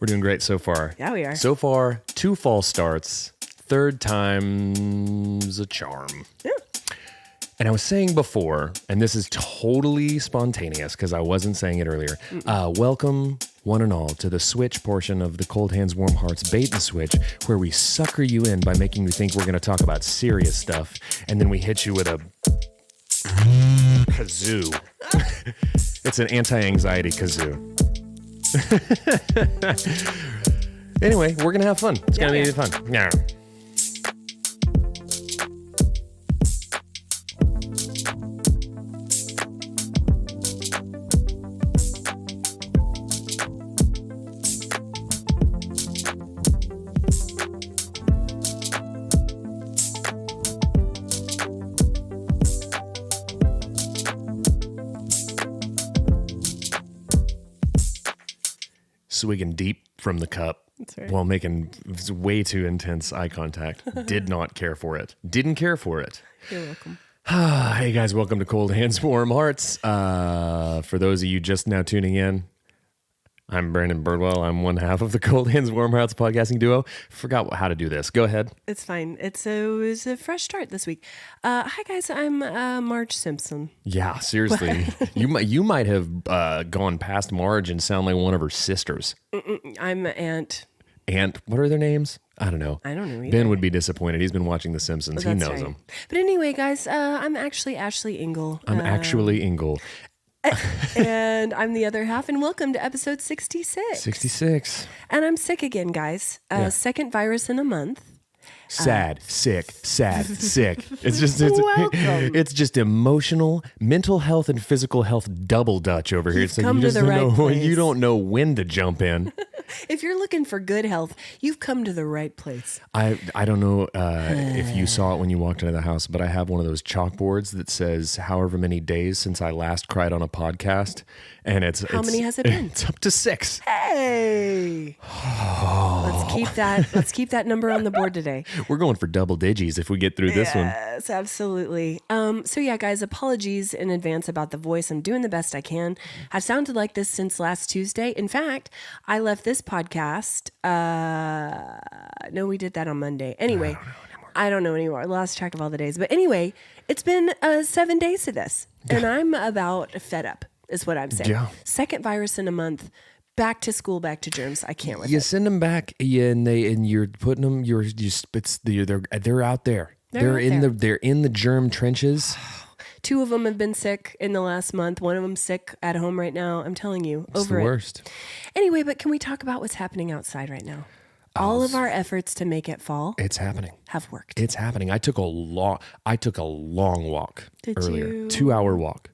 We're doing great so far. Yeah, we are. So far, 2 false starts. Third time's a charm. Yeah. And I was saying before, and this is totally spontaneous because I wasn't saying it earlier. Welcome, one and all, to the switch portion of the Cold Hands, Warm Hearts bait and switch, where we sucker you in by making you think we're going to talk about serious stuff, and then we hit you with a kazoo. It's an anti-anxiety kazoo. Anyway, we're going to have fun. It's going to be fun. Yeah. Swigging deep from the cup while making way too intense eye contact. Did not care for it. Didn't care for it. You're welcome. Hey guys, welcome to Cold Hands, Warm Hearts. For those of you just now tuning in, I'm Brandon Birdwell. I'm one half of the Cold Hands, Warm Hearts podcasting duo. Forgot how to do this. Go ahead. It's fine. It was a fresh start this week. Hi guys, I'm Marge Simpson. Yeah, seriously. you might have gone past Marge and sound like one of her sisters. I'm Aunt. Aunt, what are their names? I don't know. I don't know either. Ben would be disappointed. He's been watching The Simpsons. He knows right. them. But anyway, guys, I'm actually Ashley Engle. I'm actually Engle. And I'm the other half, and welcome to episode 66. 66. And I'm sick again, guys. Second virus in a month. Sad, sick. It's just Welcome. it's just emotional, mental health, and physical health double dutch over here. You've come to the right place. You don't know when to jump in. If you're looking for good health, you've come to the right place. I don't know if you saw it when you walked into the house, but I have one of those chalkboards that says however many days since I last cried on a podcast, and How many has it been? It's up to 6. Hey, let's keep that number on the board today. We're going for double digits if we get through this one. Yes, absolutely. So yeah, guys, apologies in advance about the voice. I'm doing the best I can. I've sounded like this since last Tuesday. In fact, I left this podcast. No, we did that on Monday. Anyway, I don't know anymore. I lost track of all the days. But anyway, it's been 7 days to this, and I'm about fed up, is what I'm saying. Yeah. Second virus in a month. Back to school, back to germs. I can't with You it. send them back, and you're putting them. They're out there. They're in the germ trenches. 2 of them have been sick in the last month. One of them's sick at home right now. I'm telling you, It's over the it. worst. Anyway, but can we talk about what's happening outside right now? All of our efforts to make it fall It's happening. have worked. It's happening. I took a long walk Did earlier. you? 2-hour walk.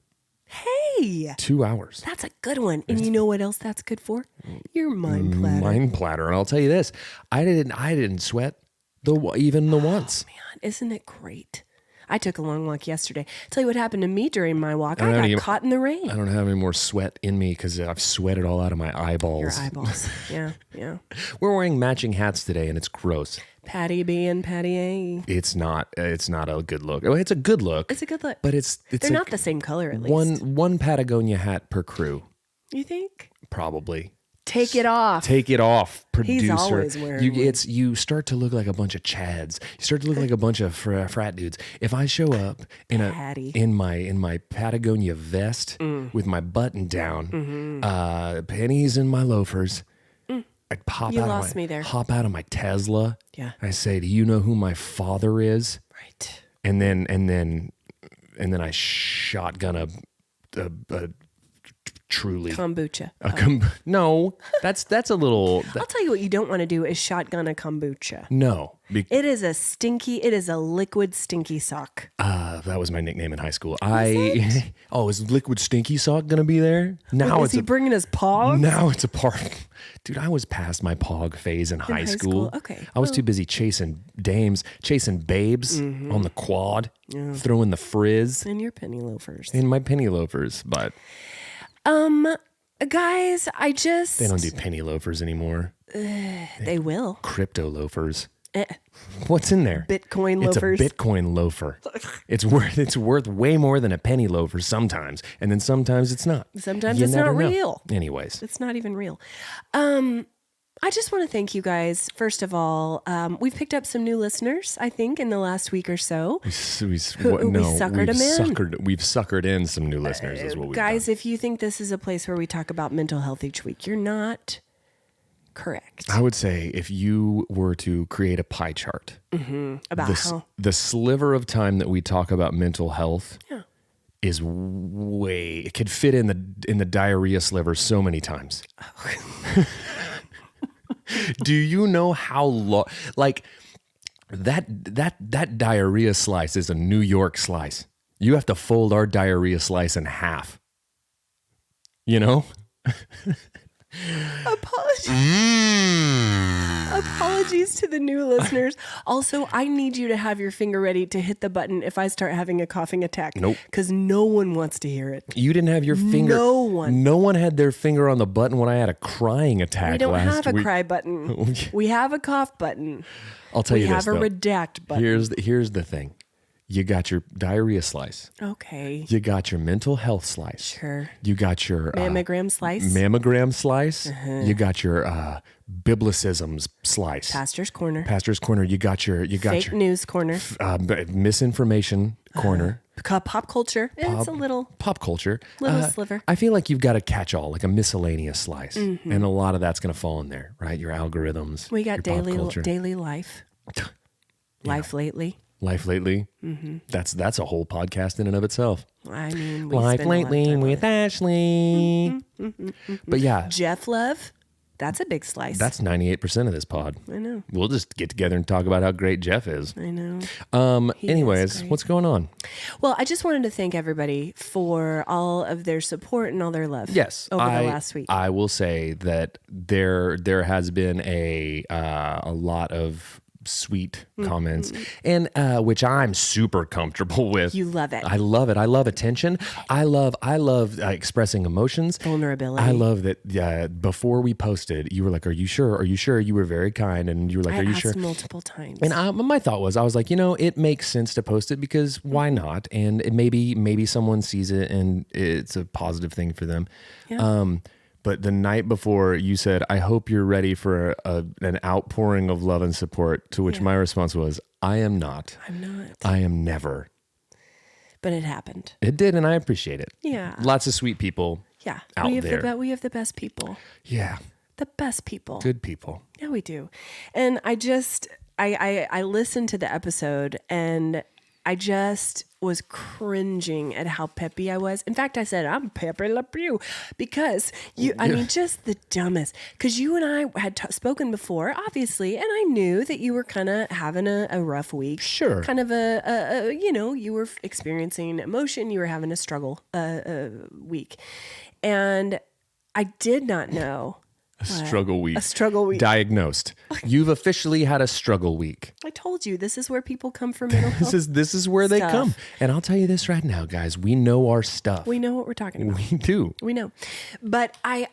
Hey, 2 hours. that's a good one. And you know what else that's good for? Your mind platter. Mind platter. And I'll tell you this: I didn't sweat even the once. Man, isn't it great? I took a long walk yesterday. Tell you what happened to me during my walk. I I don't got caught in the rain. I don't have any more sweat in me because I've sweated all out of my eyeballs. Your eyeballs. Yeah. We're wearing matching hats today, and it's gross. Patty B and Patty A. It's not a good look. Oh, it's a good look. It's a good look. But they're not the same color, at least. One Patagonia hat per crew, You think? probably. Take it off. Take it off, producer. He's always wearing one. You start to look like a bunch of chads. You start to look like a bunch of frat dudes. If I show up Patty. in my Patagonia vest with my button down, pennies in my loafers, I'd hop You out lost of my me there. hop out of my Tesla. Yeah. I say, "Do you know who my father is?" Right. And then I shotgun a truly Kombucha. no, that's a little I'll tell you what you don't want to do is shotgun a kombucha. no. It is a liquid stinky sock. That was my nickname in high school. Is Liquid Stinky Sock gonna be there? Now Is he bringing his paw? now it's a part. Dude, I was past my pog phase in high school. Okay, I was too busy chasing dames, chasing babes on the quad, throwing the frizz And your penny loafers. in my penny loafers, but Guys, they don't do penny loafers anymore. They will. Crypto loafers. What's in there? Bitcoin loafers. It's a Bitcoin loafer. It's worth way more than a penny loafer sometimes, and then sometimes it's not. Sometimes You it's never not know. real. Anyways, It's not even real. I just want to thank you guys. First of all, we've picked up some new listeners, I think, in the last week or so. We suckered them in. We've suckered in some new listeners is what we've Guys, done. if you think this is a place where we talk about mental health each week, you're not correct. I would say if you were to create a pie chart, About how... the sliver of time that we talk about mental health Yeah. is it could fit in the diarrhea sliver so many times. Do you know how long, like that diarrhea slice is a New York slice. You have to fold our diarrhea slice in half. You know? Apologies to the new listeners. Also, I need you to have your finger ready to hit the button if I start having a coughing attack. Nope. Because no one wants to hear it. You didn't have your finger. No one. No one had their finger on the button when I had a crying attack. We don't last have a week. cry button. We have a cough button. I'll tell you this. We have a though. redact button. Here's the thing. You got your diarrhea slice. Okay. You got your mental health slice. Sure. You got your Mammogram slice. Mammogram slice. You got your biblicisms slice. Pastor's corner. Pastor's corner. You got Fake news corner. misinformation corner. Pop culture. It's a little Pop culture. Little sliver. I feel like you've got a catch-all, like a miscellaneous slice, and a lot of that's going to fall in there, right? Your algorithms. We got your pop culture. daily life. Life lately. Life lately. That's a whole podcast in and of itself. I mean, we Life spend a lot of lately time on with it. Ashley. But yeah, Jeff Love. That's a big slice. that's 98% of this pod. I know. We'll just get together and talk about how great Jeff is. I know. Anyways, great. what's going on? Well, I just wanted to thank everybody for all of their support and all their love. Yes, over the last week. I will say that there has been a lot of sweet comments, and which I'm super comfortable with. You love it. I love it. I love attention. I love expressing emotions. Vulnerability. I love that. Before we posted, you were like, "Are you sure? Are you sure?" You were very kind, and you were like, I "Are you asked sure?" multiple times. And my thought was, I was like, it makes sense to post it because why not? And maybe someone sees it and it's a positive thing for them. Yeah. But the night before, you said, "I hope you're ready for an outpouring of love and support." To which my response was, "I am not. I'm not. I am never." But it happened. It did, and I appreciate it. Yeah. Lots of sweet people. Yeah. Out we have there. we have the best people. Yeah. The best people. Good people. Yeah, we do. And I listened to the episode and I just was cringing at how peppy I was. In fact, I said, "I'm Pepe Le Pew," because I mean, just the dumbest. Because you and I had spoken before, obviously, and I knew that you were kind of having a rough week. Sure. Kind of you were experiencing emotion. You were having a struggle week. And I did not know. A struggle week. A struggle week. Diagnosed. You've officially had a struggle week. I told you, this is where people come for mental health. This is where they Stuff. come. And I'll tell you this right now, guys. We know our stuff. We know what we're talking about. We do. We know. But I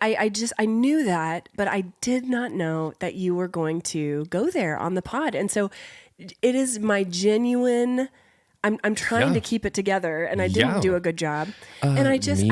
knew that, but I did not know that you were going to go there on the pod. And so it is my genuine, I'm trying to keep it together and I didn't do a good job. And I just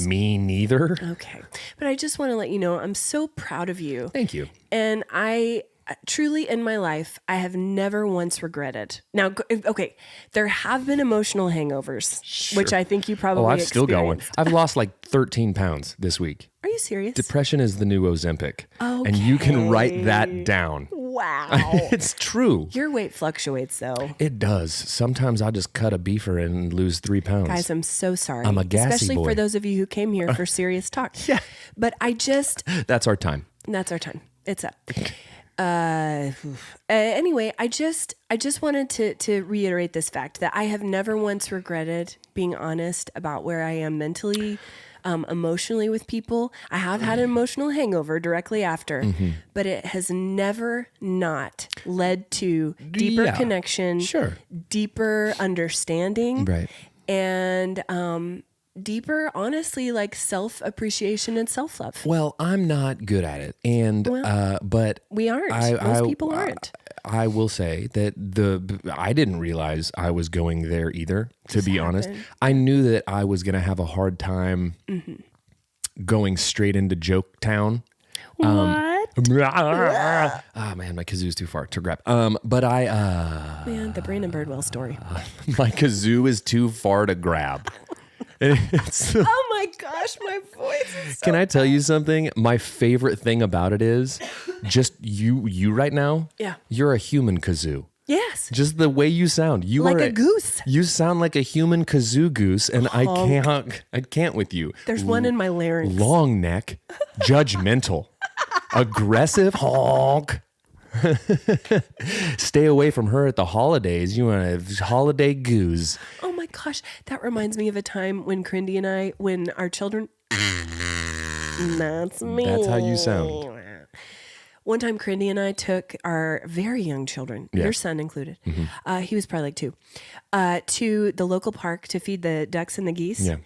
me neither. okay. But I just want to let you know, I'm so proud of you. Thank you. And I truly in my life, I have never once regretted. Now, okay, there have been emotional hangovers, which I think you probably I've still got one. experienced. I've lost like 13 pounds this week. Are you serious? Depression is the new Ozempic. And you can write that down. Wow. It's true. Your weight fluctuates though. It does. Sometimes I just cut a beefer and lose 3 pounds. Guys, I'm so sorry. I'm a gassy Especially boy. for those of you who came here for serious talk. Yeah. But That's our time. that's our time. It's up. Anyway, I just wanted to reiterate this fact that I have never once regretted being honest about where I am mentally, emotionally with people. I have had an emotional hangover directly after, but it has never not led to deeper connection, deeper understanding, Right. and deeper, honestly, like self-appreciation and self-love. Well, I'm not good at it. And, but We aren't. Most people aren't. I will say that I didn't realize I was going there either, to be honest. I knew that I was going to have a hard time going straight into joke town. What? Ah, man, my kazoo's too far to grab. But Man, the Brandon Birdwell story. my kazoo is too far to grab. Oh my gosh, my voice is so Can I tell you something? My favorite thing about it is just you right now. Yeah. You're a human kazoo. Yes. Just the way you sound. You Like are a goose. You sound like a human kazoo goose, and I can't with you. There's one in my larynx. Long neck, judgmental, aggressive, honk. Stay away from her at the holidays. You want a holiday goose. Oh my gosh, that reminds me of a time when Crindy and I, when our children. That's me. That's how you sound. One time, Crindy and I took our very young children, your son included, he was probably like 2, to the local park to feed the ducks and the geese. Yeah.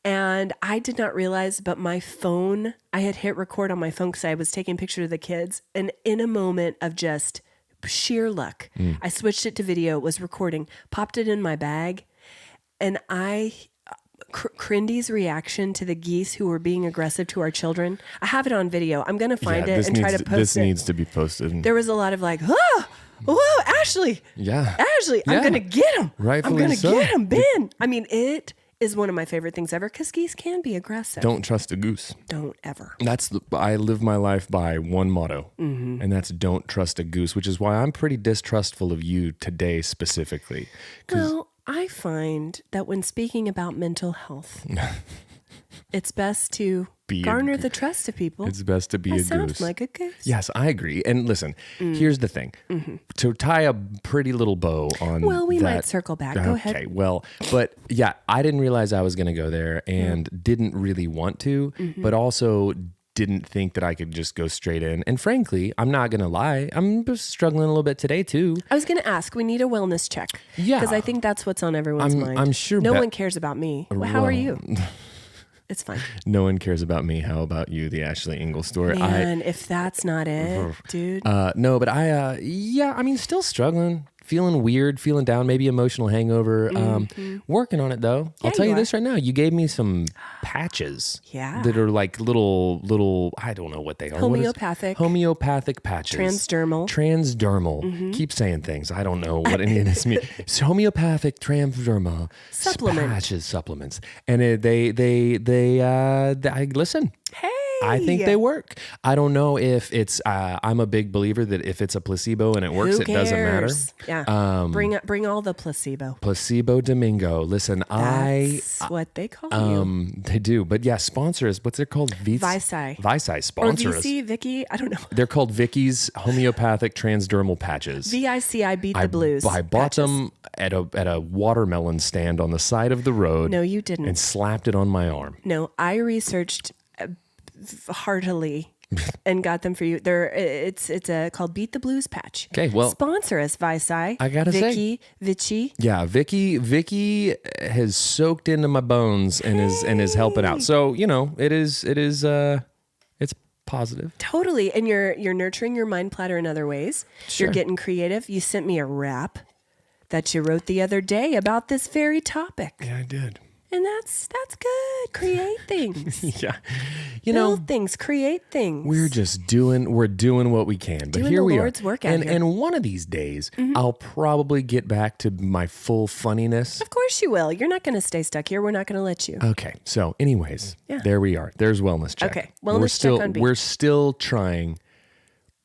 And I did not realize, but my phone, I had hit record on my phone because I was taking pictures of the kids. And in a moment of just sheer luck, I switched it to video, was recording, popped it in my bag. And Crindy's reaction to the geese who were being aggressive to our children. I have it on video. I'm going to find it and try to post it. This needs to be posted. There was a lot of like, whoa, Ashley. Yeah. Ashley, I'm going to get him. Rightfully I'm going to so. get him, Ben. I mean, it is one of my favorite things ever because geese can be aggressive. Don't trust a goose. Don't ever. I live my life by one motto, and that's don't trust a goose, which is why I'm pretty distrustful of you today specifically. Well, I find that when speaking about mental health, it's best to garner the trust of people. It's best to be a goose. Sounds like a goose. Yes, I agree. And listen, here's the thing. To tie a pretty little bow on Well, we that, might circle back. Go ahead. Okay, well, but yeah, I didn't realize I was going to go there and didn't really want to, but also didn't think that I could just go straight in. And frankly, I'm not going to lie, I'm just struggling a little bit today too. I was going to ask, we need a wellness check. Yeah. Because I think that's what's on everyone's mind. I'm sure no one cares about me. How are you? It's fine. No one cares about me. How about you, the Ashley Engle story? Man, if that's not it, dude. No, but I mean, still struggling, feeling weird, feeling down, maybe emotional hangover. Working on it though. I'll tell you this right now. You gave me some patches. Yeah. That are like little, I don't know what they are. Homeopathic. Homeopathic patches. Transdermal. Keep saying things. I don't know what any of this means. It's homeopathic transdermal supplements. And I listen. Hey. I think they work. I don't know if it's. I'm a big believer that if it's a placebo and it works, it doesn't matter. Yeah. Bring all the placebo. Placebo Domingo. Listen, That's what they call you. They do, but yeah, sponsor us. What's it called? Vicai sponsor us. Vicky. I don't know. They're called Vicky's homeopathic transdermal patches. VICI beat the blues. I bought them at a watermelon stand on the side of the road. No, you didn't. And slapped it on my arm. No, I researched heartily and got them for you. It's called Beat the Blues patch. Okay, well, sponsor us, Vicai. I gotta say, Vichy. Yeah, Vicky has soaked into my bones and is helping out. So it's positive. Totally, and you're nurturing your mind platter in other ways. Sure. You're getting creative. You sent me a rap that you wrote the other day about this very topic. Yeah, I did. And that's good. Create things. Yeah. Build things, create things. We're doing what we can. But doing here the we Lord's are. Work out here. And one of these days, I'll probably get back to my full funniness. Of course you will. You're not going to stay stuck here. We're not going to let you. Okay. So anyways, There we are. There's wellness check. Okay. Wellness check on B. We're still trying,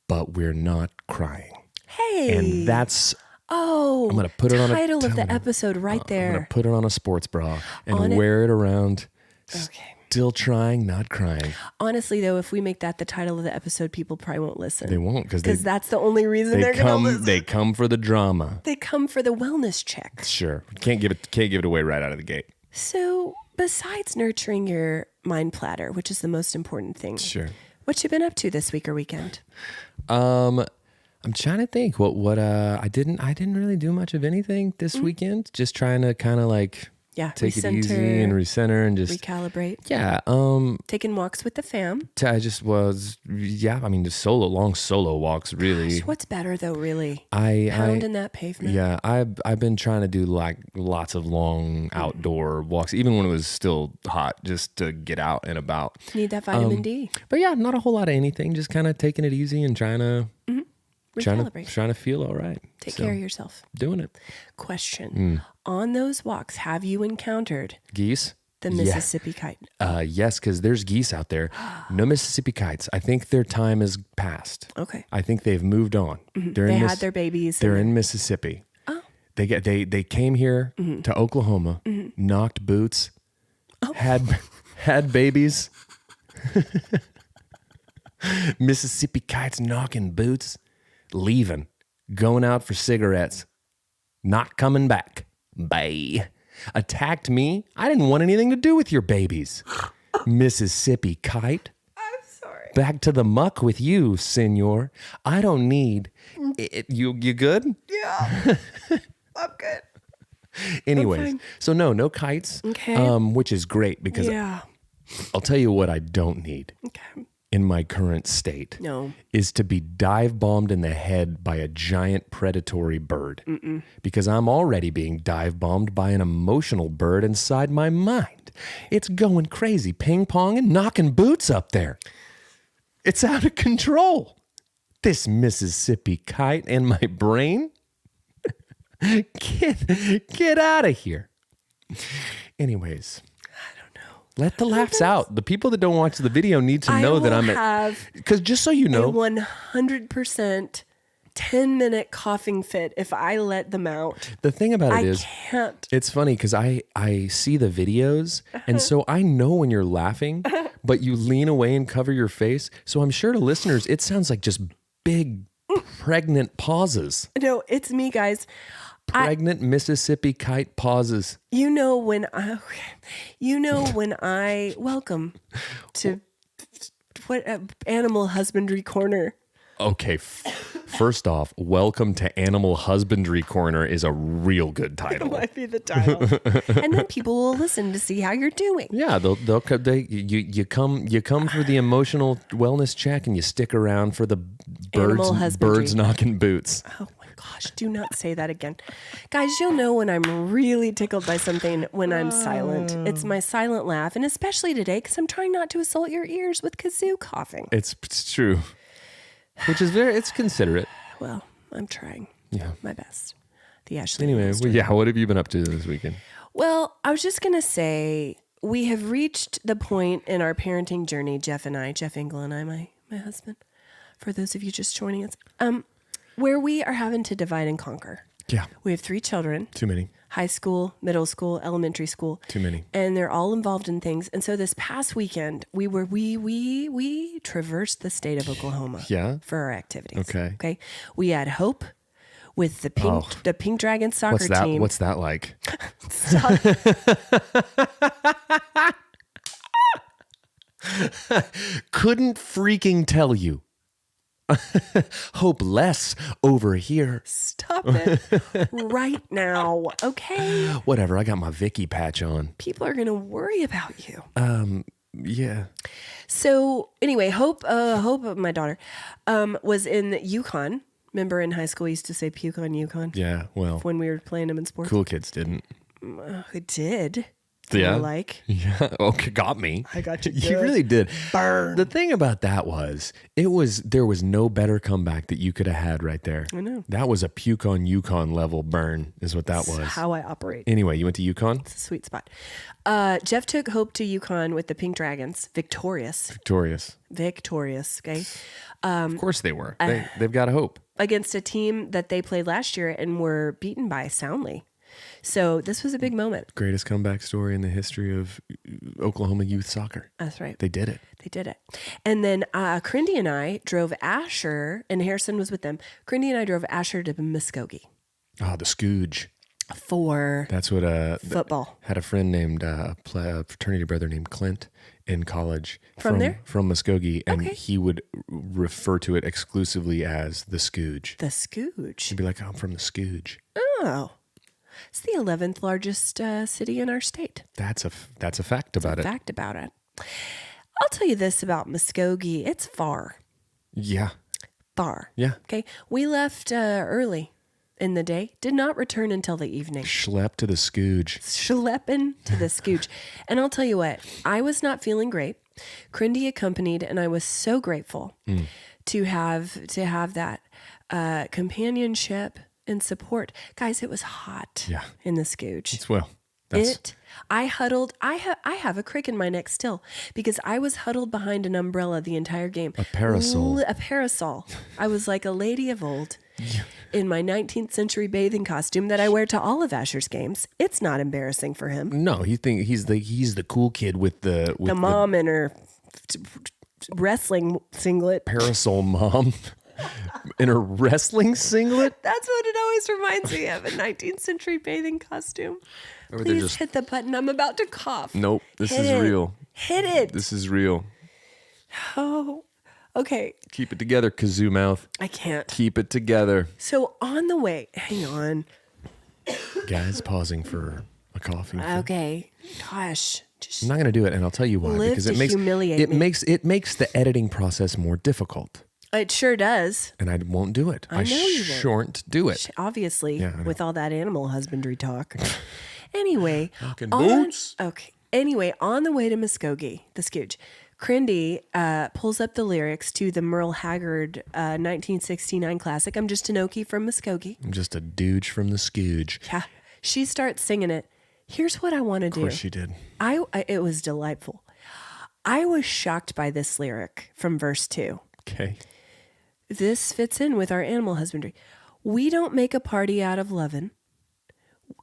but we're not crying. Hey. And that's... Oh, I'm going to put it on a title of the episode right there. I'm going to put it on a sports bra and wear it around. Okay. Still trying, not crying. Honestly, though, if we make that the title of the episode, people probably won't listen. They won't because that's the only reason they're going to listen. They come for the drama. They come for the wellness check. Sure, can't give it away right out of the gate. So, besides nurturing your mind platter, which is the most important thing, sure, what you been up to this week or weekend? I'm trying to think what I didn't really do much of anything this weekend. Just trying to kind of like Yeah. take it recenter, easy and recenter and just recalibrate. yeah. Taking walks with the fam. I just was I mean, just long solo walks really. Gosh, what's better though? Really, I pounding that pavement. yeah. I've been trying to do like lots of long outdoor walks, even when it was still hot, just to get out and about. Need that vitamin D. But yeah, not a whole lot of anything. Just kind of taking it easy and trying to feel all right. Take care of yourself. Doing it. Question: On those walks, have you encountered Geese? the Mississippi kite? Yes, because there's geese out there. No Mississippi kites. I think their time is past. Okay. I think they've moved on. They had their babies. They're in Mississippi. Oh. They came here to Oklahoma, knocked boots, had babies. Mississippi kites knocking boots, leaving, going out for cigarettes, not coming back. Bye. Attacked me. I didn't want anything to do with your babies. Mississippi kite. I'm sorry. Back to the muck with you, senor. I don't need it. You good? Yeah. I'm good. Anyways, so no kites. Okay. Which is great because I'll tell you what I don't need. Okay. In my current state is to be dive bombed in the head by a giant predatory bird. Because I'm already being dive bombed by an emotional bird inside my mind. It's going crazy, ping pong and knocking boots up there. It's out of control. This Mississippi kite and my brain. Get out of here. Anyways. Let the laughs out. The people that don't watch the video need to know that I'm because just so you know, a 100% 10-minute coughing fit if I let them out. The thing about it is, can't. It's funny because I see the videos, and so I know when you're laughing, but you lean away and cover your face. So I'm sure to listeners, it sounds like just big, pregnant pauses. No, it's me, guys. Pregnant Mississippi kite pauses. When I welcome to what Animal Husbandry Corner. Okay, first off, welcome to Animal Husbandry Corner is a real good title. It might be the title, and then people will listen to see how you're doing. Yeah, you come for the emotional wellness check, and you stick around for the birds knocking boots. Oh my gosh, do not say that again. Guys, you'll know when I'm really tickled by something when I'm silent. It's my silent laugh, and especially today because I'm trying not to assault your ears with kazoo coughing. It's true. Which is it's considerate. Well, I'm trying. Yeah. My best. The Ashley. Anyway, what have you been up to this weekend? Well, I was just going to say, we have reached the point in our parenting journey, Jeff Engle and I, my husband, for those of you just joining us, where we are having to divide and conquer. Yeah. We have 3 children. Too many. High school, middle school, elementary school. Too many. And they're all involved in things. And so this past weekend, we traversed the state of Oklahoma for our activities. Okay. We had Hope with the pink Dragon soccer team. What's that like? Couldn't freaking tell you. Hopeless over here. Stop it right now, okay? Whatever, I got my Vicky patch on. People are going to worry about you. Yeah. So anyway, Hope, my daughter, was in Yukon. Remember in high school we used to say puke on Yukon? Yeah, well. When we were playing them in sports. Cool kids didn't. Who did? Yeah. Yeah. Okay, got me. I got you. You really did. Burn. The thing about that was, there was no better comeback that you could have had right there. I know. That was a puke on Yukon level burn, is what that was. How I operate. Anyway, you went to Yukon? It's a sweet spot. Jeff took Hope to Yukon with the Pink Dragons. Victorious. Okay. Of course they were. They've got a hope. Against a team that they played last year and were beaten by soundly. So this was a big moment. Greatest comeback story in the history of Oklahoma youth soccer. That's right. They did it. And then Crindy and I drove Asher, and Harrison was with them. Crindy and I drove Asher to Muskogee. Ah, the Scooge. That's what football. Had a friend named a fraternity brother named Clint in college from Muskogee, and he would refer to it exclusively as the Scooge. The Scooge. He'd be like, "I'm from the Scooge." Oh. It's the 11th largest city in our state. That's a fact about it. Fact about it. I'll tell you this about Muskogee. It's far. Yeah. Far. Yeah. Okay. We left early in the day. Did not return until the evening. Schlepp to the Scooge. Schlepping to the Scooge. And I'll tell you what, I was not feeling great. Crindy accompanied, and I was so grateful to have that companionship and support. Guys, it was hot in the Scooge. I huddled. I have a crick in my neck still because I was huddled behind an umbrella the entire game. A parasol. A parasol. I was like a lady of old in my 19th century bathing costume that I wear to all of Asher's games. It's not embarrassing for him. No, he's the cool kid with the mom in her wrestling singlet. Parasol mom. In a wrestling singlet? That's what it always reminds me of, a 19th century bathing costume. Please hit the button. I'm about to cough. Nope, this is real. Hit it. This is real. Oh, okay. Keep it together, kazoo mouth. I can't. Keep it together. So on the way, hang on. Guys, pausing for a coughing fit. Okay. Gosh. I'm not going to do it, and I'll tell you why. Because it makes the editing process more difficult. It sure does. And I won't do it. I shan't do it. Obviously, with all that animal husbandry talk. Anyway. Talking boots. Okay. Anyway, on the way to Muskogee, the Scooge, Crindy pulls up the lyrics to the Merle Haggard 1969 classic, I'm Just an Okie from Muskogee. I'm just a douche from the Scooge. Yeah. She starts singing it. Here's what I want to do. Of course she did. It was delightful. I was shocked by this lyric from verse 2. Okay. This fits in with our animal husbandry. We don't make a party out of lovin'.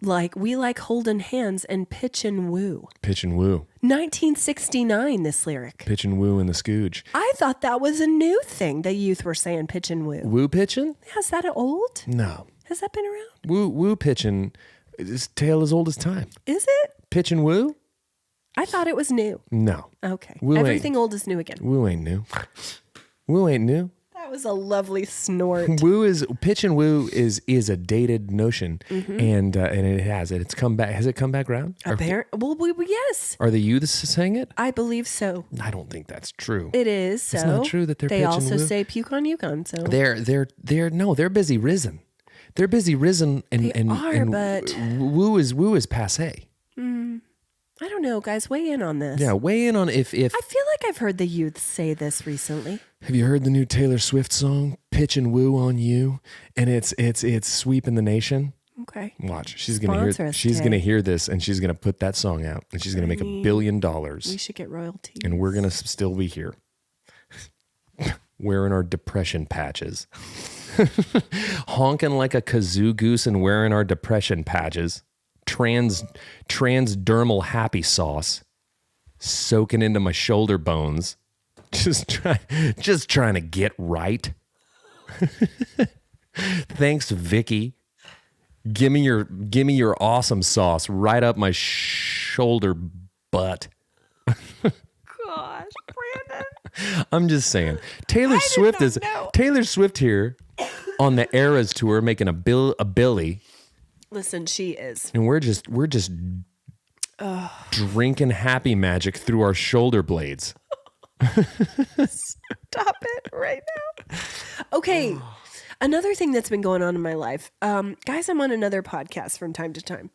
We like holding hands and pitch and woo. Pitch and woo. 1969, this lyric. Pitch and woo in the Scooge. I thought that was a new thing the youth were saying, pitch and woo. Woo pitching? Is that old? No. Has that been around? Woo pitching is tale as old as time. Is it? Pitch and woo? I thought it was new. No. Okay. Everything old is new again. Woo ain't new. Woo ain't new. That was a lovely snort. Pitch and woo is a dated notion, and it's come back. Has it come back around? Yes. Are the youths saying it? I believe so. I don't think that's true. It is. So it's not true that they're. They pitch also and woo. say puke on Yukon. So they're busy risen. They're busy risen, but woo is passe. I don't know, guys. Weigh in on this. Yeah, weigh in on if. I feel like I've heard the youth say this recently. Have you heard the new Taylor Swift song "Pitch and Woo on You"? And it's sweeping the nation. Okay. Watch, she's gonna hear this, and she's gonna put that song out, and she's gonna make $1 billion. We should get royalties, and we're gonna still be here, wearing our depression patches, honking like a kazoo goose, and wearing our depression patches. Transdermal happy sauce soaking into my shoulder bones. Just trying to get right. Thanks, Vicky. Give me your awesome sauce right up my shoulder butt. Gosh, Brandon. I'm just saying. Taylor Swift here on the Eras tour making a Billy. Listen, she is. And we're just drinking happy magic through our shoulder blades. Stop it right now. Okay. Another thing that's been going on in my life. Guys, I'm on another podcast from time to time.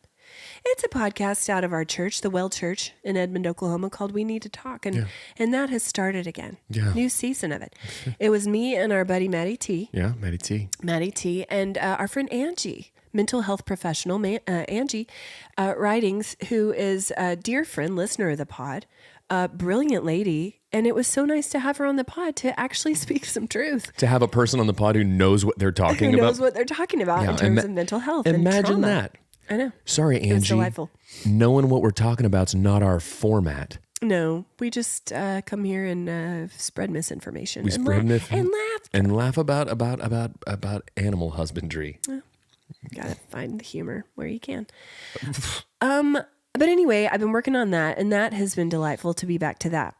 It's a podcast out of our church, the Well Church in Edmond, Oklahoma, called We Need to Talk. And that has started again. Yeah. New season of it. It was me and our buddy Maddie T. Yeah, Maddie T. Maddie T. And our friend Angie, mental health professional, Angie Ridings, who is a dear friend, listener of the pod, a brilliant lady. And it was so nice to have her on the pod to actually speak some truth. To have a person on the pod who knows what they're talking about. Who knows what they're talking about in terms of mental health and trauma. Imagine that. I know. Sorry, Angie. It was delightful. Knowing what we're talking about is not our format. No, we just come here and spread misinformation. We spread and laugh. And laugh about animal husbandry. Gotta find the humor where you can. But anyway, I've been working on that, and that has been delightful to be back to that.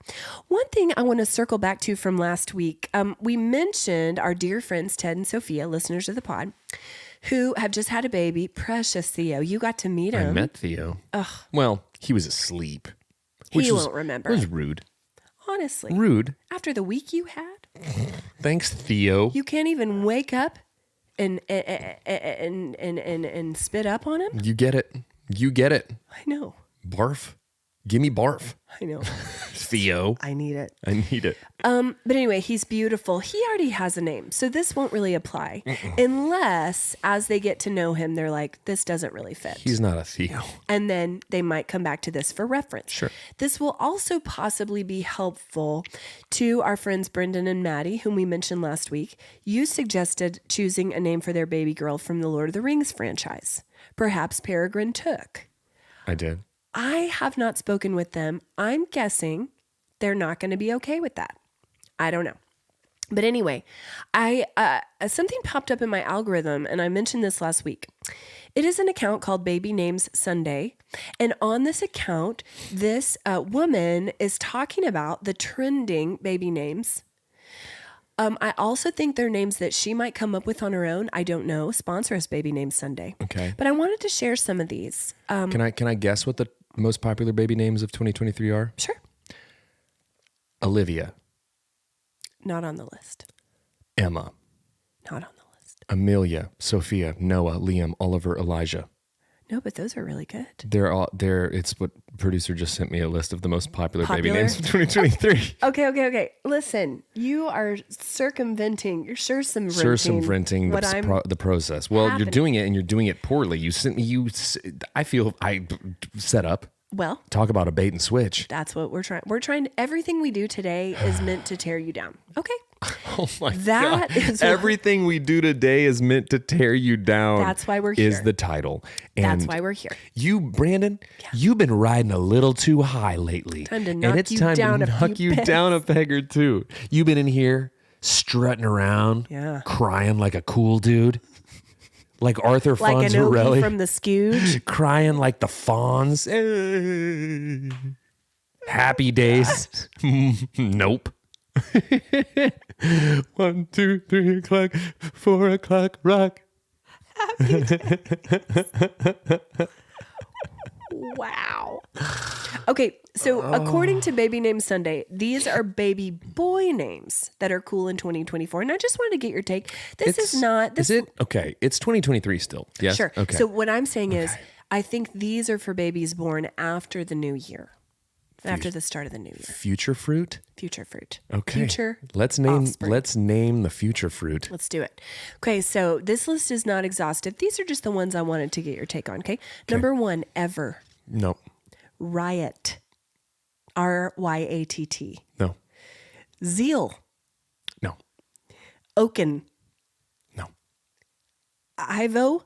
One thing I want to circle back to from last week, we mentioned our dear friends Ted and Sophia, listeners of the pod, who have just had a baby. Precious Theo. You got to meet him. I met Theo. Ugh. Well, he was asleep. He won't remember. It was rude. Honestly. Rude. After the week you had, Thanks, Theo. you can't even wake up and spit up on him? You get it. You get it. I know. Barf. Give me barf. I know. Theo. I need it. I need it. But anyway, he's beautiful. He already has a name, so this won't really apply unless, as they get to know him, they're like, this doesn't really fit. He's not a Theo. And then they might come back to this for reference. Sure. This will also possibly be helpful to our friends Brendan and Maddie, whom we mentioned last week. You suggested choosing a name for their baby girl from the Lord of the Rings franchise. Perhaps Peregrine Took. I did. I have not spoken with them. I'm guessing they're not going to be okay with that. I don't know. But anyway, something popped up in my algorithm, and I mentioned this last week. It is an account called Baby Names Sunday. And on this account, this woman is talking about the trending baby names. I also think they're names that she might come up with on her own. I don't know. Sponsor us, Baby Names Sunday. Okay. But I wanted to share some of these. Can I guess what the most popular baby names of 2023 are? Sure. Olivia. Not on the list. Emma. Not on the list. Amelia. Sophia. Noah. Liam. Oliver. Elijah. No, but those are really good. It's what producer just sent me a list of the most popular baby names of 2023. Okay. Listen, you are circumventing. You're circumventing the process. Well, happening. You're doing it and you're doing it poorly. I feel I set up. Well, talk about a bait and switch. That's what we're trying. We're trying. Everything we do today is meant to tear you down. Okay. Oh my God. That is everything we do today is meant to tear you down. That's why we're here. Is the title. And that's why we're here. You, Brandon, you've been riding a little too high lately. Time to knock you down a knock you pegs. down a peg or two. You've been in here strutting around, crying like a cool dude. Like Arthur like Fonzarelli. Like from the Scooge. Crying like the Fonz. Happy days. Nope. 1, 2, 3 o'clock, 4 o'clock, rock. Happy days. Wow. Okay, so according to Baby Name Sunday, these are baby boy names that are cool in 2024. And I just wanted to get your take. Is it? Okay, it's 2023 still. Yes? Sure. Okay. So what I'm saying is, I think these are for babies born after the new year. After the start of the new year. Future fruit? Future fruit. Okay. Future Let's name the future fruit. Let's do it. Okay, so this list is not exhaustive. These are just the ones I wanted to get your take on, okay? Number 1, Ever. No. Riot. Ryatt. No. Zeal. No. Oaken. No. Ivo.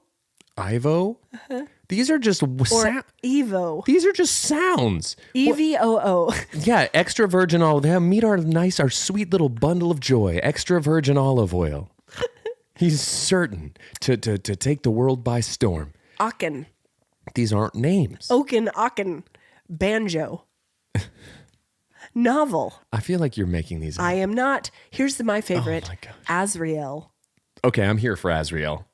Uh-huh. These are just Evo. These are just sounds. EVOO. Yeah, extra virgin olive oil. Meet our sweet little bundle of joy. Extra virgin olive oil. He's certain to take the world by storm. Aachen. These aren't names. Aachen. Banjo. Novel. I feel like you're making these up. I am not. Here's my favorite. Oh my gosh. Azrael. Okay, I'm here for Azrael.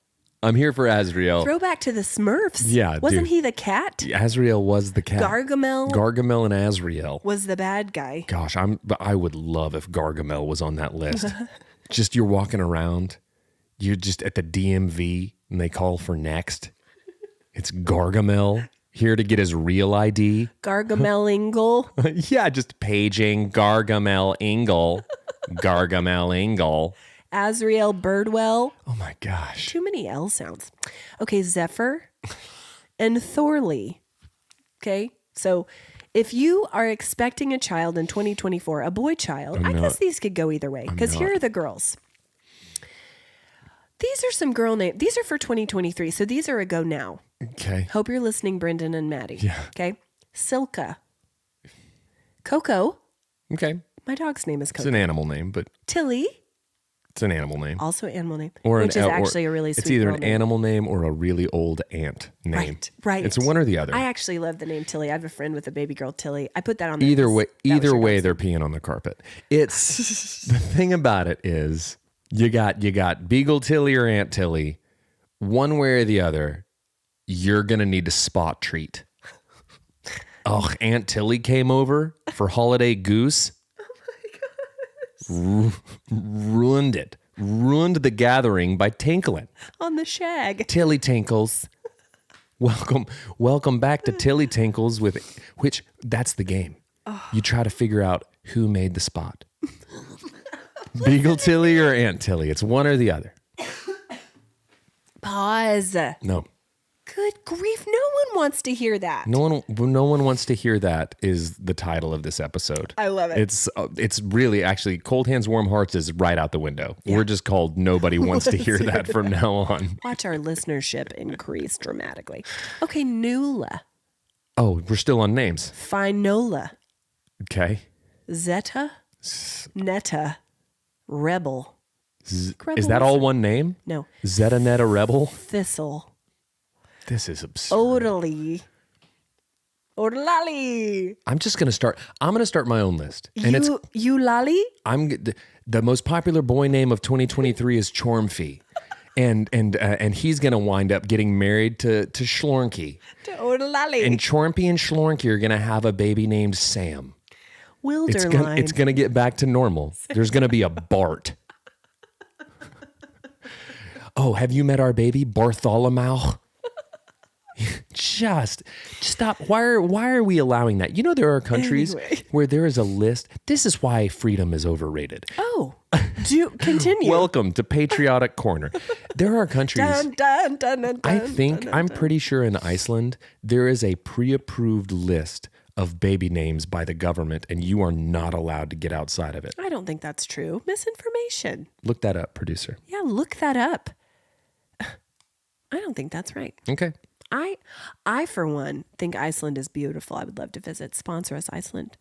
Throwback to the Smurfs. Yeah, Wasn't he the cat? Azrael was the cat. Gargamel and Azrael was the bad guy. Gosh, I would love if Gargamel was on that list. Just you're walking around, you're just at the DMV and they call for next. It's Gargamel here to get his real ID. Gargamel Engle. Yeah, just paging Gargamel Engle. Gargamel Engle. Azrael Birdwell. Oh my gosh. Too many L sounds. Okay, Zephyr and Thorley. Okay, so if you are expecting a child in 2024, a boy child, I guess these could go either way because here are the girls. These are some girl names. These are for 2023, so these are a go now. Okay. Hope you're listening, Brendan and Maddie. Yeah. Okay. Silka. Coco. Okay. My dog's name is Coco. It's an animal name, but Tilly. It's an animal name. Also an animal name. Which is actually a really sweet It's either an name. Animal name or a really old ant name. Right. It's one or the other. I actually love the name Tilly. I have a friend with a baby girl, Tilly. I put that on there. Either way, they're peeing on the carpet. It's the thing about it is you got Beagle Tilly or Aunt Tilly, one way or the other, you're going to need a spot treat. Oh, Aunt Tilly came over for holiday goose. Ruined it. Ruined the gathering by tinkling. On the shag. Tilly tinkles. Welcome back to Tilly tinkles, with which that's the game. You try to figure out who made the spot. Beagle Tilly or Aunt Tilly. It's one or the other. Pause. No. Good grief. No one wants to hear that. No one wants to hear that is the title of this episode. I love it. It's really actually Cold Hands, Warm Hearts is right out the window. Yeah. We're just called Nobody Wants to Hear That from now on. Watch our listenership increase dramatically. Okay, Nula. Oh, we're still on names. Finola. Okay. Zeta. Netta. Rebel. Is that all one name? No. Zeta Netta Rebel? Thistle. This is absurd. Odally. Odalali. I'm going to start my own list. And Eulali? The most popular boy name of 2023 is Chormfee. And he's going to wind up getting married to Schlornky. To Odalali. And Chormpy and Schlornky are going to have a baby named Sam. Wilderline. It's going to get back to normal. There's going to be a Bart. Oh, have you met our baby, Bartholomew? Just stop. Why are we allowing that? You know, there are countries where there is a list. This is why freedom is overrated. Oh, do continue. Welcome to Patriotic Corner. There are countries. I'm pretty sure in Iceland, there is a pre-approved list of baby names by the government, and you are not allowed to get outside of it. I don't think that's true. Misinformation. Look that up, producer. Yeah, look that up. I don't think that's right. Okay. I for one think Iceland is beautiful. I would love to visit. Sponsor us, Iceland.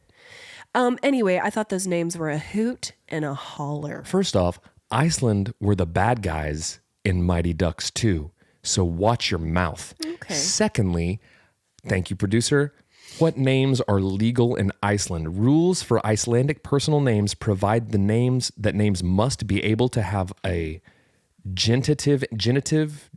Anyway, I thought those names were a hoot and a holler. First off, Iceland were the bad guys in Mighty Ducks 2, so watch your mouth. Okay. Secondly, thank you, producer. What names are legal in Iceland? Rules for Icelandic personal names provide names must be able to have a genitive,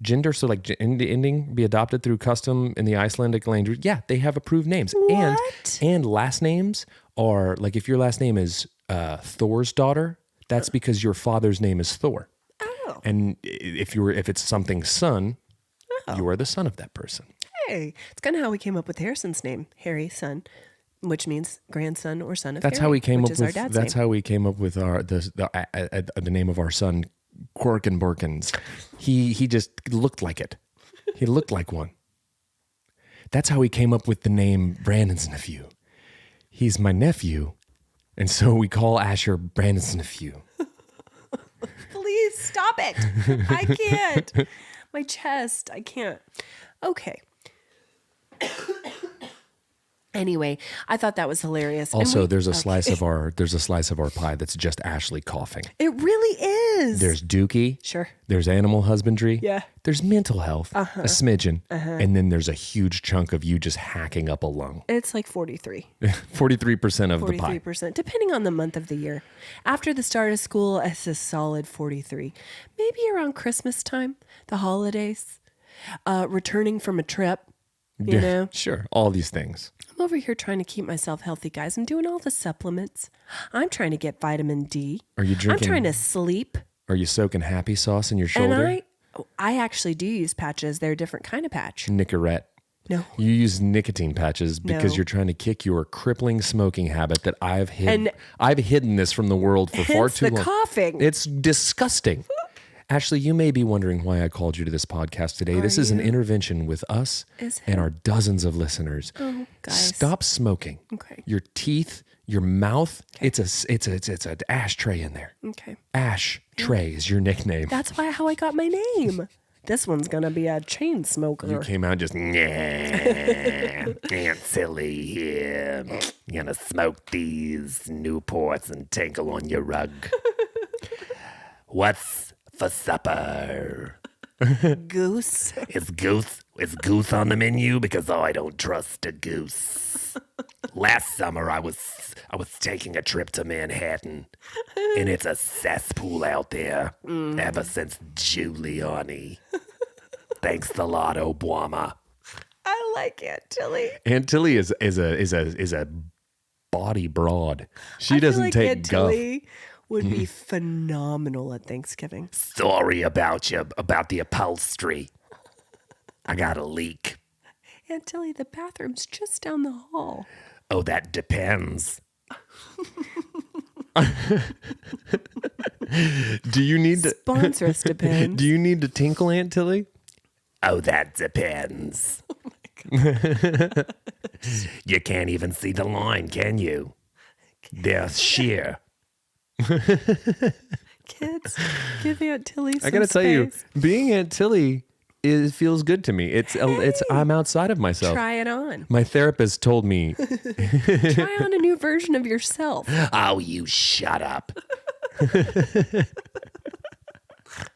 gender, so like ending, be adopted through custom in the Icelandic language. Yeah, they have approved names. What? And last names are, like, if your last name is Thor's daughter, that's because your father's name is Thor. Oh. And if it's something son, you are the son of that person. Hey, it's kind of how we came up with Harrison's name, Harry, son, which means grandson or son of That's Harry, how we came up with. That's how we came up with the name of our son, Corkin Borkins. He just looked like it. He looked like one. That's how we came up with the name Brandon's nephew. He's my nephew, and so we call Asher Brandon's nephew. Please stop it. I can't. My chest. I can't. Okay. Anyway, I thought that was hilarious. Also, there's a slice of our pie that's just Ashley coughing. It really is. There's Dookie. Sure. There's animal husbandry. Yeah. There's mental health, a smidgen. And then there's a huge chunk of you just hacking up a lung. It's like 43. 43% of the pie. 43%, depending on the month of the year. After the start of school, it's a solid 43. Maybe around Christmas time, the holidays, returning from a trip, you know? Sure. All these things. I'm over here trying to keep myself healthy, guys. I'm doing all the supplements. I'm trying to get vitamin D. Are you drinking? I'm trying to sleep. Are you soaking happy sauce in your shoulder? And I actually do use patches. They're a different kind of patch. Nicorette. No. You use nicotine patches because you're trying to kick your crippling smoking habit that I've hidden. I've hidden this from the world for far too long. The coughing. It's disgusting. Ashley, you may be wondering why I called you to this podcast today. This is an intervention with us and our dozens of listeners. Oh, guys. Stop smoking. Okay. Your teeth, your mouth, it's an ashtray in there. Okay. Ash Tray is your nickname. That's how I got my name. This one's going to be a chain smoker. You came out just, Aunt Silly here. Gonna smoke these Newports and tinkle on your rug. What's for supper? Goose. Is goose on the menu? Because I don't trust a goose. Last summer I was taking a trip to Manhattan, and it's a cesspool out there ever since Giuliani. thanks a lot, Obama. I like Aunt Tilly. Aunt Tilly is a body broad. She I feel doesn't like take Aunt guff. Tilly would be phenomenal at Thanksgiving. Sorry about the upholstery. I got a leak. Aunt Tilly, the bathroom's just down the hall. Oh, that depends. Do you need to Sponsor us, depends. Do you need to tinkle, Aunt Tilly? Oh, that depends. Oh my God. You can't even see the line, can you? They're sheer. Kids, give Aunt Tilly some I gotta tell you, space. being Aunt Tilly feels good to me. It's I'm outside of myself. Try it on. My therapist told me, Try on a new version of yourself. "Oh, you shut up."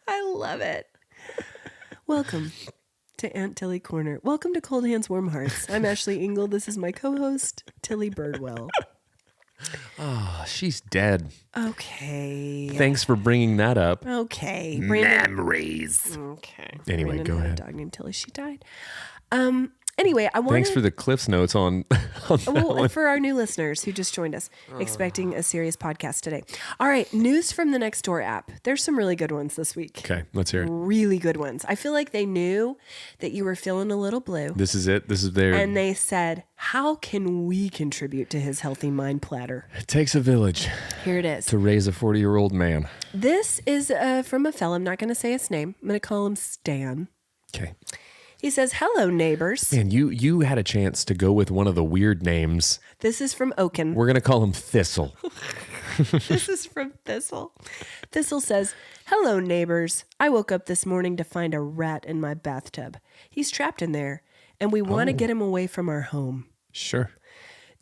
I love it. Welcome to Aunt Tilly Corner. Welcome to Cold Hands, Warm Hearts. I'm Ashley Engle. This is my co-host, Tilly Birdwell. Oh, she's dead. Okay. Thanks for bringing that up. Okay. Brandon. Memories. Okay. Anyway, Brandon go had ahead. A dog named Tilly. She died. Anyway, I wanted. Thanks for the Cliff's Notes on that Well, one. for our new listeners who just joined us, expecting a serious podcast today. All right, news from the Nextdoor app. There's some really good ones this week. Okay, let's hear it. Really good ones. I feel like they knew that you were feeling a little blue. This is it. This is their. And they said, how can we contribute to his healthy mind platter? It takes a village Here it is. to raise a 40-year-old man. This is from a fella. I'm not going to say his name. I'm going to call him Stan. Okay. He says, hello, neighbors. Man, you had a chance to go with one of the weird names. This is from Oaken. We're gonna call him Thistle. This is from Thistle. Thistle says, hello, neighbors. I woke up this morning to find a rat in my bathtub. He's trapped in there, and we want to get him away from our home. Sure.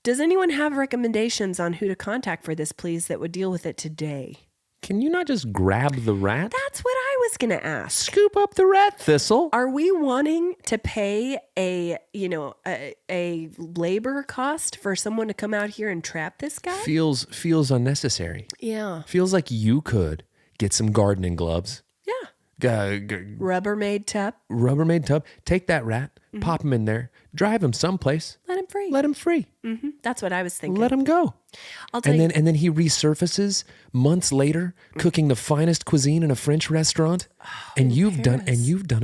Does anyone have recommendations on who to contact for this, please, that would deal with it today? Can you not just grab the rat? That's what I was going to ask. Scoop up the rat, Thistle. Are we wanting to pay a labor cost for someone to come out here and trap this guy? Feels unnecessary. Yeah. Feels like you could get some gardening gloves. Yeah. Rubbermaid Rubbermaid tub. Take that rat, pop him in there, drive him someplace. Let him free. Let him free. That's what I was thinking. Let him go. I'll tell you. And then he resurfaces months later, cooking the finest cuisine in a French restaurant, and you've done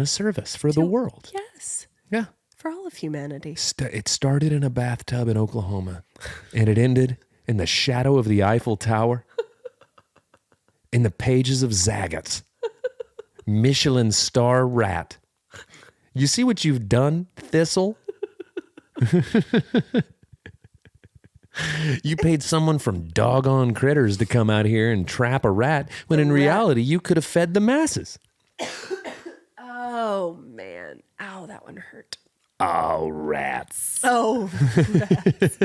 a service for the world. Yes. Yeah. For all of humanity. It started in a bathtub in Oklahoma, and it ended in the shadow of the Eiffel Tower, in the pages of Zagat's Michelin star rat. You see what you've done, Thistle? You paid someone from Doggone Critters to come out here and trap a rat, when in reality you could have fed the masses. Oh, man. Ow, that one hurt. Oh, rats. Oh, rats.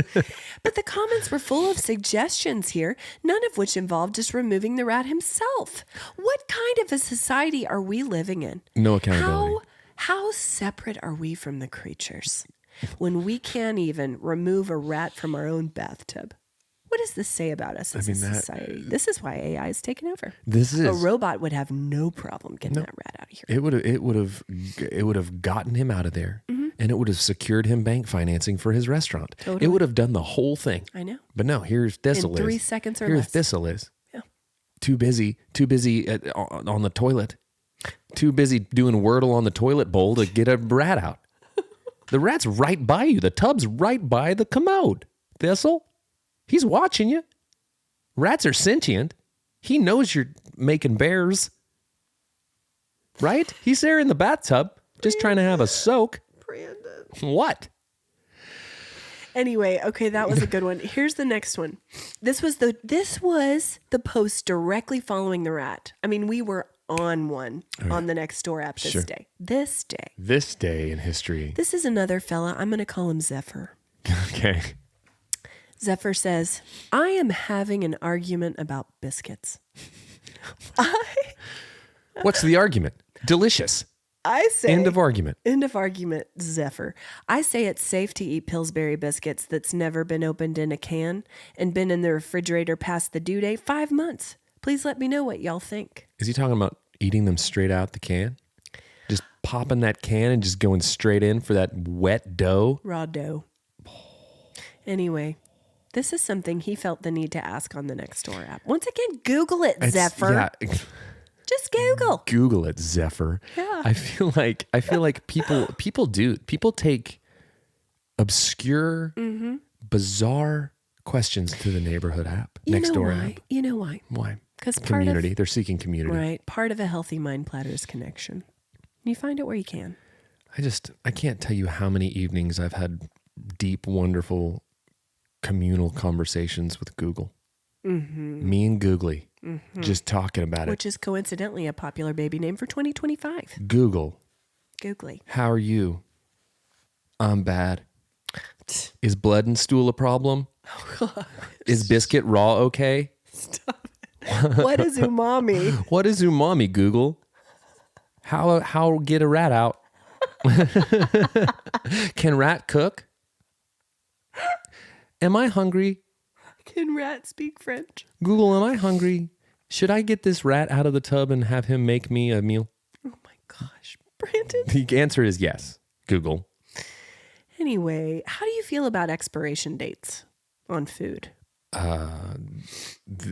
But the comments were full of suggestions here, none of which involved just removing the rat himself. What kind of a society are we living in? No accountability. How separate are we from the creatures when we can't even remove a rat from our own bathtub? What does this say about us as a society? This is why AI is taking over. A robot would have no problem getting that rat out of here. It would have gotten him out of there, and it would have secured him bank financing for his restaurant. Totally. It would have done the whole thing. I know. But no, here's Thistle In is. 3 seconds or Here less. Thistle is. Yeah. Too busy on the toilet. Too busy doing Wordle on the toilet bowl to get a rat out. The rat's right by you. The tub's right by the commode. Thistle, he's watching you. Rats are sentient. He knows you're making bears. Right? He's there in the bathtub, just trying to have a soak. Brandon. What? Anyway, okay, that was a good one. Here's the next one. This was the post directly following the rat. I mean, we were on one on the Nextdoor app this day. This day. This day in history. This is another fella. I'm going to call him Zephyr. Okay. Zephyr says, I am having an argument about biscuits. What's the argument? Delicious. I say... End of argument. End of argument, Zephyr. I say it's safe to eat Pillsbury biscuits that's never been opened in a can and been in the refrigerator past the due date 5 months. Please let me know what y'all think. Is he talking about eating them straight out the can? Just popping that can and just going straight in for that wet dough. Raw dough. Anyway, this is something he felt the need to ask on the Nextdoor app. Once again, Google it, Zephyr. Yeah. Just Google. Google it, Zephyr. Yeah. I feel like people take obscure, bizarre questions to the neighborhood app, Nextdoor app. You know why? Why? Because community. They're seeking community. Right. Part of a healthy mind platter's connection. You find it where you can. I can't tell you how many evenings I've had deep, wonderful communal conversations with Google. Me and Googly just talking about Which is coincidentally a popular baby name for 2025. Google, Googly. how are you? I'm bad. Is blood and stool a problem? Is biscuit raw okay? Stop it. What is umami? What is umami, Google? How get a rat out? Can rat cook? Am I hungry? Can rat speak French? Google, am I hungry? Should I get this rat out of the tub and have him make me a meal? Oh my gosh, Brandon. The answer is yes, Google. Anyway, how do you feel about expiration dates on food?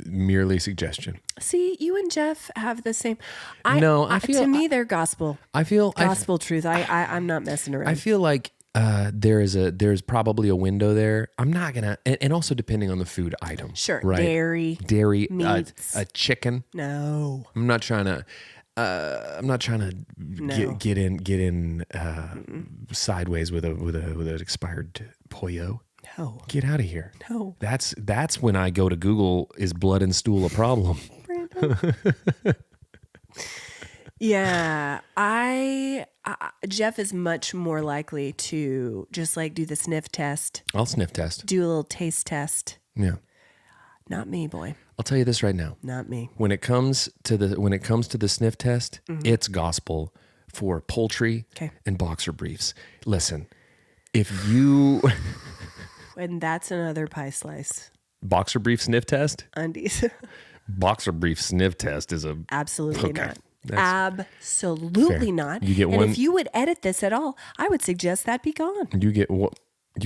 Merely suggestion. See, you and Jeff have the same. To me, they're gospel. I feel gospel truth. I'm not messing around. I feel like there's probably a window there. I'm not gonna, and also depending on the food item. Sure, right? Dairy, meats, a chicken. No, I'm not trying to. Get in sideways with an expired pollo. No, get out of here. No, that's when I go to Google. Is blood and stool a problem? Brandon. Yeah, Jeff is much more likely to just like do the sniff test. I'll sniff test. Do a little taste test. Yeah. Not me, boy. I'll tell you this right now. Not me. When it comes to the sniff test, it's gospel for poultry and boxer briefs. Listen, if you and that's another pie slice. Boxer brief sniff test? Undies. Boxer brief sniff test is a absolutely not. Absolutely not. You get and if you would edit this at all, I would suggest that be gone. You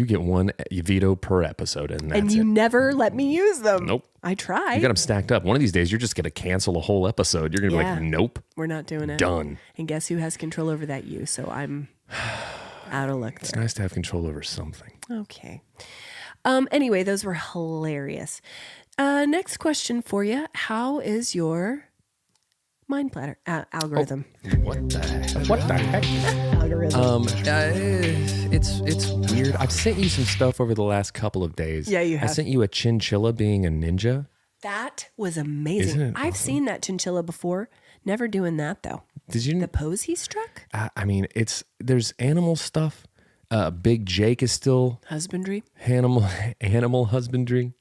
get one veto per episode, and you never let me use them. Nope. I tried. You got them stacked up. One of these days, you're just going to cancel a whole episode. You're going to be like, nope. We're not doing it. Done. And guess who has control over that? You. So I'm out of luck there. It's nice to have control over something. Okay. Anyway, those were hilarious. Next question for you. How is your mind platter algorithm? What the heck? Algorithm. It's weird. I've sent you some stuff over the last couple of days. Yeah, you have. I sent you a chinchilla being a ninja. That was amazing. Isn't it I've awesome? seen that chinchilla before. Never doing that though. Did you? The pose he struck? I mean, there's animal stuff. Big Jake is still Husbandry. Animal husbandry.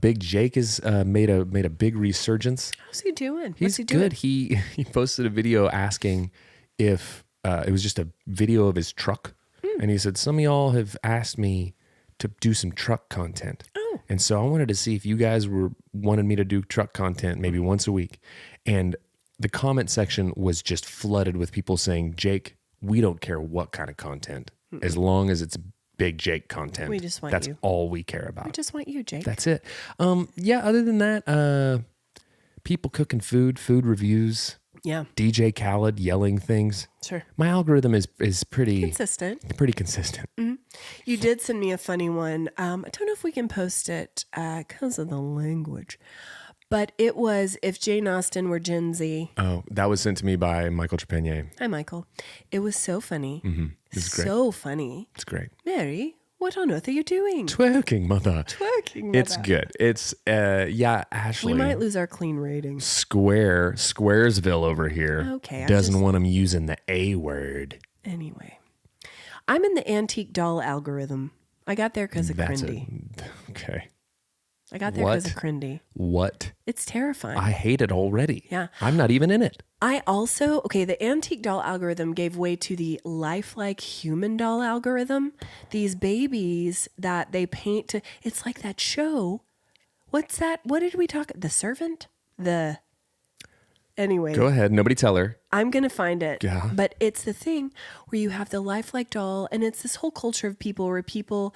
Big Jake is made a big resurgence. How's he doing? He's What's he doing? good. He posted a video asking if it was just a video of his truck, and he said some of y'all have asked me to do some truck content, and so I wanted to see if you guys wanted me to do truck content maybe once a week, and the comment section was just flooded with people saying, "Jake, we don't care what kind of content, as long as it's Big Jake content. We just want That's you. all we care about. We just want you, Jake. That's it. Yeah. Other than that, people cooking food reviews. Yeah. DJ Khaled yelling things. Sure. My algorithm is pretty consistent. Pretty consistent. Mm-hmm. You did send me a funny one. I don't know if we can post it because of the language, but it was if Jane Austen were Gen Z. Oh, that was sent to me by Michael Trepanier. Hi, Michael. It was so funny. Mm-hmm. It's great. So funny. It's great. Mary, what on earth are you doing? Twerking, mother. Twerking, mother. It's good. It's Ashley. We might lose our clean rating. Squaresville over here. Okay. Doesn't want them using the A word. Anyway, I'm in the antique doll algorithm. I got there because of Crindy. Okay. I got there because of Crindy. What? It's terrifying. I hate it already. Yeah. I'm not even in it. I also, the antique doll algorithm gave way to the lifelike human doll algorithm. These babies that they paint to, it's like that show. What's that? What did we talk? The Servant? Anyway. Go ahead. Nobody tell her. I'm going to find it. Yeah. But it's the thing where you have the lifelike doll, and it's this whole culture of people where people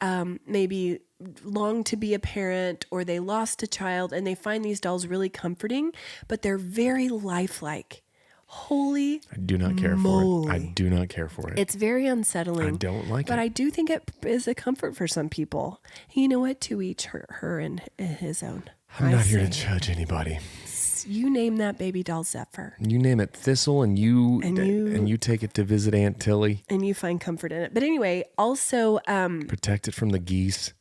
maybe long to be a parent or they lost a child and they find these dolls really comforting, but they're very lifelike. Holy I do not care moly. for it. I do not care for it. It's very unsettling. I don't like it. But I do think it is a comfort for some people. You know what? To each her and his own. I'm not here to judge anybody. You name that baby doll Zephyr. You name it Thistle, and you take it to visit Aunt Tilly. And you find comfort in it. But anyway, also... protect it from the geese.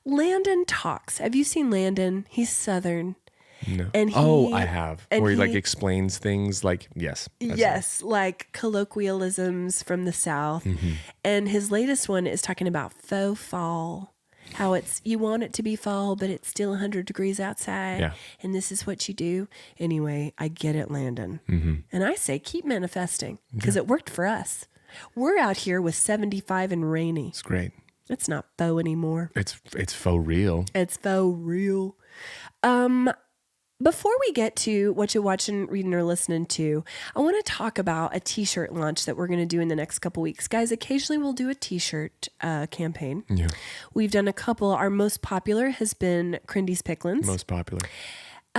Landon talks. Have you seen Landon? He's Southern. No. And I have. Where he like explains things like, yes. Yes, like colloquialisms from the South. Mm-hmm. And his latest one is talking about faux fall. How you want it to be fall, but it's still 100 degrees outside. Yeah. And this is what you do. Anyway, I get it, Landon. Mm-hmm. And I say keep manifesting because it worked for us. We're out here with 75 and rainy. It's great. It's not faux anymore. It's faux real. It's faux real. Before we get to what you're watching, reading, or listening to, I want to talk about a t-shirt launch that we're going to do in the next couple weeks. Guys, occasionally we'll do a t-shirt campaign. Yeah. We've done a couple. Our most popular has been Crindy's Picklins. Most popular.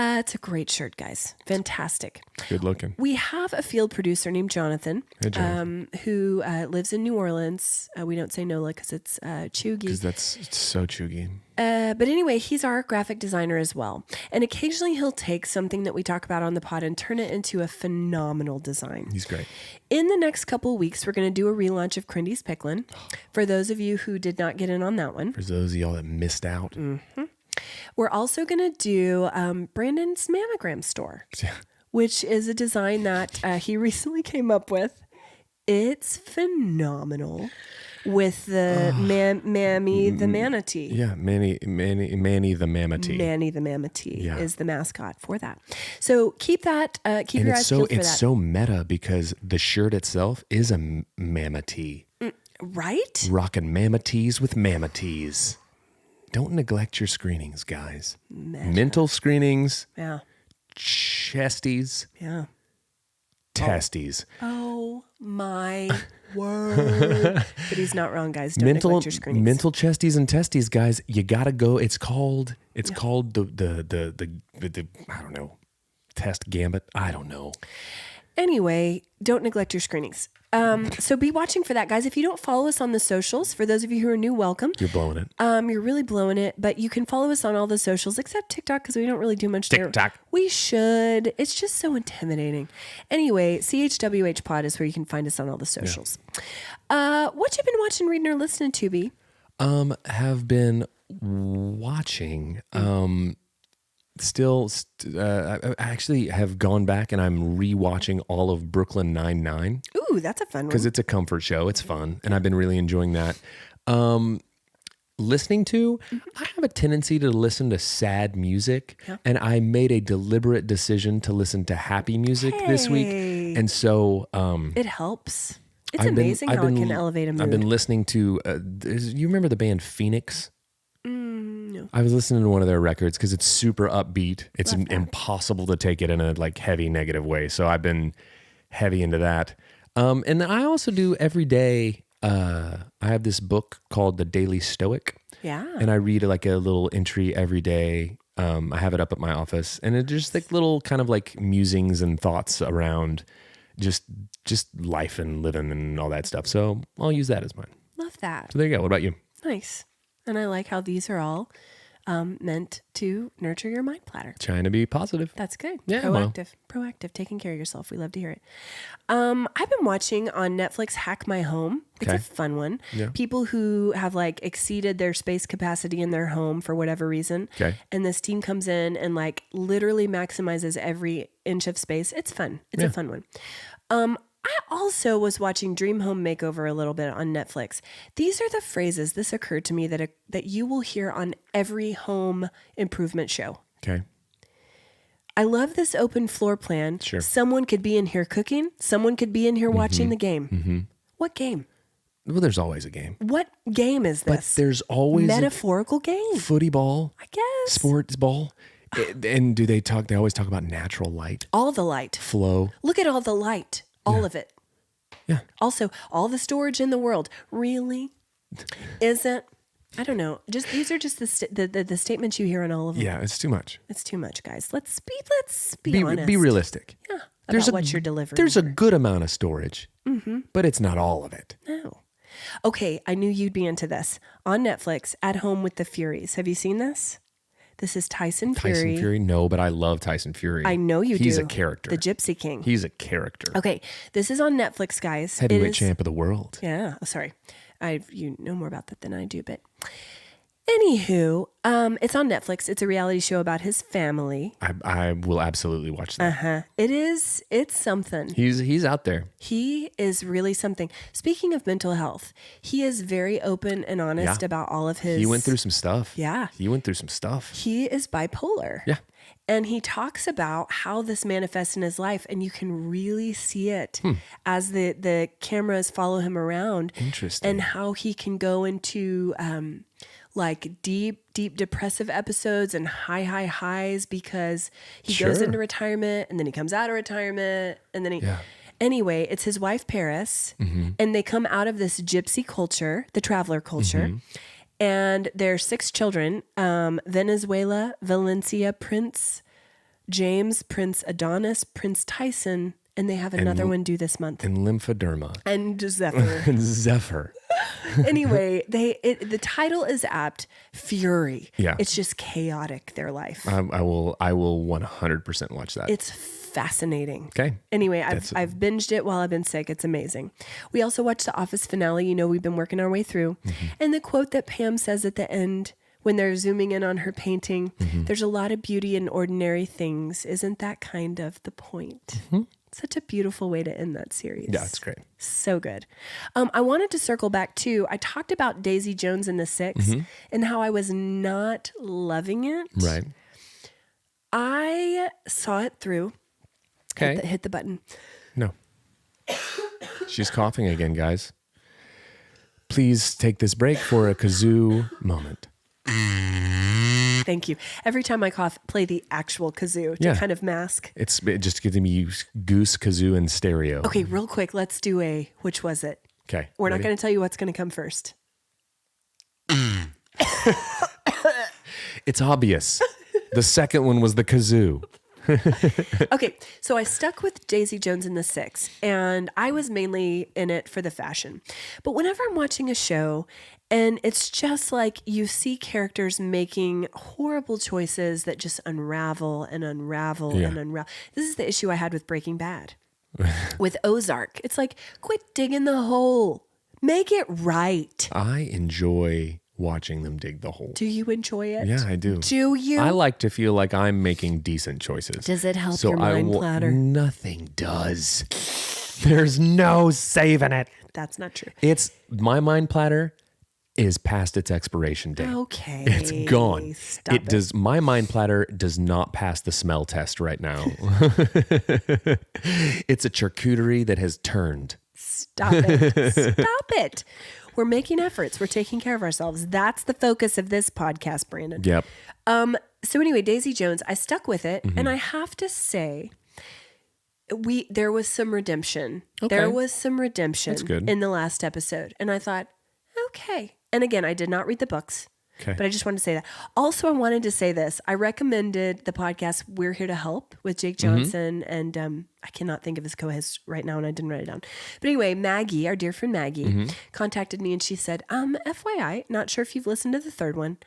It's a great shirt, guys. Fantastic. Good looking. We have a field producer named Jonathan, Hey, Jonathan. who lives in New Orleans. We don't say NOLA because it's chuggy. Because it's so chuggy. But anyway, he's our graphic designer as well. And occasionally he'll take something that we talk about on the pod and turn it into a phenomenal design. He's great. In the next couple of weeks, we're going to do a relaunch of Crindy's Picklin. For those of you who did not get in on that one. For those of y'all that missed out. Mm-hmm. We're also going to do Brandon's mammogram store, Yeah. which is a design that he recently came up with. It's phenomenal with the Mammy the manatee. Yeah, Manny the Mammatee. Manny the Mammatee is the mascot for that. So keep that, keep And your eyes peeled for that. it's so meta because the shirt itself is a Mammatee. Right? Rocking Mammatees with Mammatees. Don't neglect your screenings, guys. Mental screenings, Yeah. chesties, Yeah. testies. Oh my word. But he's not wrong, guys. Don't neglect your screenings. Mental chesties and testies, guys. You gotta go. It's called the I don't know, test gambit. I don't know. Anyway, don't neglect your screenings. So be watching for that, guys. If you don't follow us on the socials, for those of you who are new, welcome. You're blowing it. You're really blowing it, but you can follow us on all the socials except TikTok because we don't really do much there. TikTok. We should. It's just so intimidating. Anyway, CHWH Pod is where you can find us on all the socials. Yeah. What you been watching, reading, or listening to, B? Have been watching. I actually have gone back and I'm rewatching all of Brooklyn Nine-Nine. Ooh, that's a fun one. Because it's a comfort show. It's fun. And I've been really enjoying that. Listening to, I have a tendency to listen to sad music. Yeah. And I made a deliberate decision to listen to happy music this week. And so... it helps. It's amazing how it can elevate a mood. I've been listening to... you remember the band Phoenix? No. I was listening to one of their records because it's super upbeat. It's impossible to take it in a like heavy negative way. So I've been heavy into that. And I also do every day. I have this book called The Daily Stoic. Yeah. And I read like a little entry every day. I have it up at my office, and it's just like little kind of like musings and thoughts around just life and living and all that stuff. So I'll use that as mine. Love that. So there you go. What about you? Nice. And I like how these are all meant to nurture your mind platter. Trying to be positive. That's good. Yeah, Proactive, taking care of yourself. We love to hear it. I've been watching on Netflix Hack My Home. It's a fun one. Yeah. People who have like exceeded their space capacity in their home for whatever reason. Okay. And this team comes in and like literally maximizes every inch of space. It's fun. It's a fun one. I also was watching Dream Home Makeover a little bit on Netflix. These are the phrases, this occurred to me, that you will hear on every home improvement show. Okay. I love this open floor plan. Sure. Someone could be in here cooking. Someone could be in here watching the game. Mm-hmm. What game? Well, there's always a game. What game is this? But there's always metaphorical game. Footy ball. I guess. Sports ball. And do they talk? They always talk about natural light, All the light. flow. Look at all the light. All of it. Yeah. Also, all the storage in the world. Really? Isn't? I don't know. Just these are just the statements you hear on all of them. Yeah, it's too much. It's too much, guys. Let's be honest. Be realistic. Yeah. About what you're delivering. There's a good amount of storage, but it's not all of it. No. Okay, I knew you'd be into this. On Netflix, At Home with the Furies. Have you seen this? This is Tyson Fury. Tyson Fury? No, but I love Tyson Fury. I know you do. He's a character. The Gypsy King. He's a character. Okay, this is on Netflix, guys. Heavyweight champ of the world. Yeah, sorry. You know more about that than I do, but anywho, it's on Netflix. It's a reality show about his family. I will absolutely watch that. It's something. He's out there. He is really something. Speaking of mental health, he is very open and honest about all of his. He went through some stuff. Yeah. He went through some stuff. He is bipolar. Yeah. And he talks about how this manifests in his life, and you can really see it as the cameras follow him around. Interesting. And how he can go into like deep depressive episodes and high highs because he goes into retirement and then he comes out of retirement and then he. Yeah. Anyway, it's his wife Paris, and they come out of this gypsy culture, the traveler culture. And there's 6 children, Venezuela, Valencia, Prince James, Prince Adonis, Prince Tyson, and they have another one due this month. And lymphoderma. And Zephyr. And Zephyr. Anyway, the title is apt, Fury. Yeah. It's just chaotic, their life. I will 100% watch that. It's fascinating. Okay. Anyway, I've binged it while I've been sick. It's amazing. We also watched the Office finale. You know, we've been working our way through. And the quote that Pam says at the end when they're zooming in on her painting, there's a lot of beauty in ordinary things. Isn't that kind of the point? Such a beautiful way to end that series. Yeah, it's great. So good. I wanted to circle back too. I talked about Daisy Jones and the Six and how I was not loving it. Right. I saw it through. Okay. Hit the button. No. She's coughing again, guys. Please take this break for a kazoo moment. Thank you. Every time I cough, play the actual kazoo to kind of mask. It just gives me goose, kazoo, and stereo. Okay, real quick, let's do which was it? Okay. We're not going to tell you what's going to come first. It's obvious. The second one was the kazoo. Okay, so I stuck with Daisy Jones and the Six, and I was mainly in it for the fashion. But whenever I'm watching a show, and it's just like you see characters making horrible choices that just unravel and unravel and unravel. This is the issue I had with Breaking Bad. With Ozark. It's like, quit digging the hole. Make it right. I enjoy watching them dig the hole. Do you enjoy it? Yeah, I do. Do you? I like to feel like I'm making decent choices. Does it help your mind platter? Nothing does. There's no saving it. That's not true. My mind platter is past its expiration date. Okay. It's gone. Stop it. My mind platter does not pass the smell test right now. It's a charcuterie that has turned. Stop it. Stop it. We're making efforts. We're taking care of ourselves. That's the focus of this podcast, Brandon. Yep. So anyway, Daisy Jones, I stuck with it. And I have to say, there was some redemption. Okay. There was some redemption That's good. in the last episode. And I thought, okay. And again, I did not read the books. Okay. But I just wanted to say that. Also, I wanted to say this. I recommended the podcast We're Here to Help with Jake Johnson. And I cannot think of his co-host right now, and I didn't write it down. But anyway, Maggie, our dear friend Maggie, contacted me and she said, FYI, not sure if you've listened to the third one.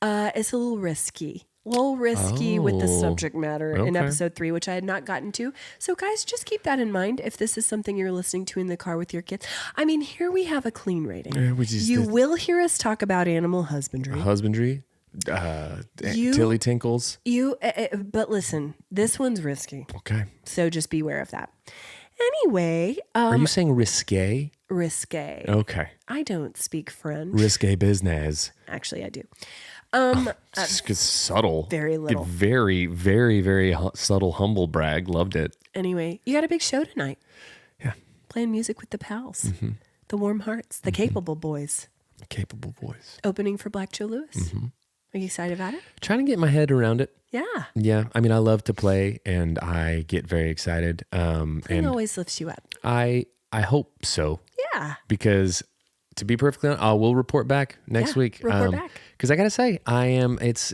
It's a little risky. With the subject matter in episode 3, which I had not gotten to. So guys, just keep that in mind if this is something you're listening to in the car with your kids. I mean, here we have a clean rating. You will hear us talk about animal husbandry. Tilly Tinkles. But listen, this one's risky. Okay. So just beware of that. Anyway. Are you saying risque? Risque. Okay. I don't speak French. Risque business. Actually, I do. It's subtle. Very little. Very, very, very subtle, humble brag. Loved it. Anyway, you got a big show tonight. Yeah. Playing music with the pals. The Warm Hearts. The Capable Boys. Capable Boys. Opening for Black Joe Lewis. Are you excited about it? Trying to get my head around it. Yeah. Yeah. I mean, I love to play and I get very excited. It And always lifts you up. I hope so. Yeah. Because to be perfectly honest, I will report back next week. Report back. Because I gotta say, it's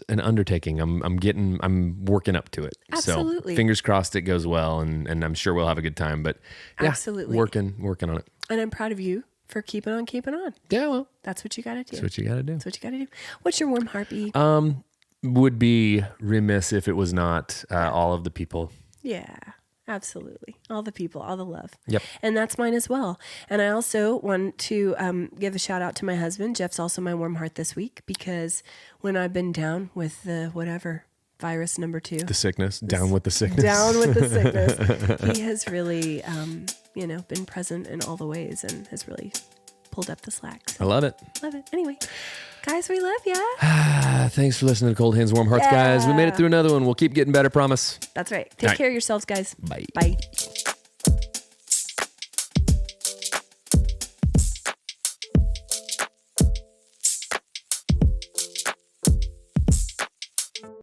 an undertaking. I'm working up to it. Absolutely. So fingers crossed it goes well, and I'm sure we'll have a good time. But yeah, Absolutely. working on it. And I'm proud of you for keeping on keeping on. Yeah, well, That's what you got to do. that's what you gotta do. That's what you got to do. What's your warm heartbeat? Would be remiss if it was not all of the people. Yeah, absolutely. All the people, all the love. Yep. And that's mine as well. And I also want to give a shout out to my husband. Jeff's also my warm heart this week because when I've been down with the whatever virus number 2, The sickness, down with the sickness. down with the sickness, he has really, been present in all the ways and has really pulled up the slack. So I love it. love it. Anyway, guys, we love ya. Thanks for listening to Cold Hands, Warm Hearts, guys. We made it through another one. We'll keep getting better, promise. That's right. Take care of yourselves, guys. Bye. Bye.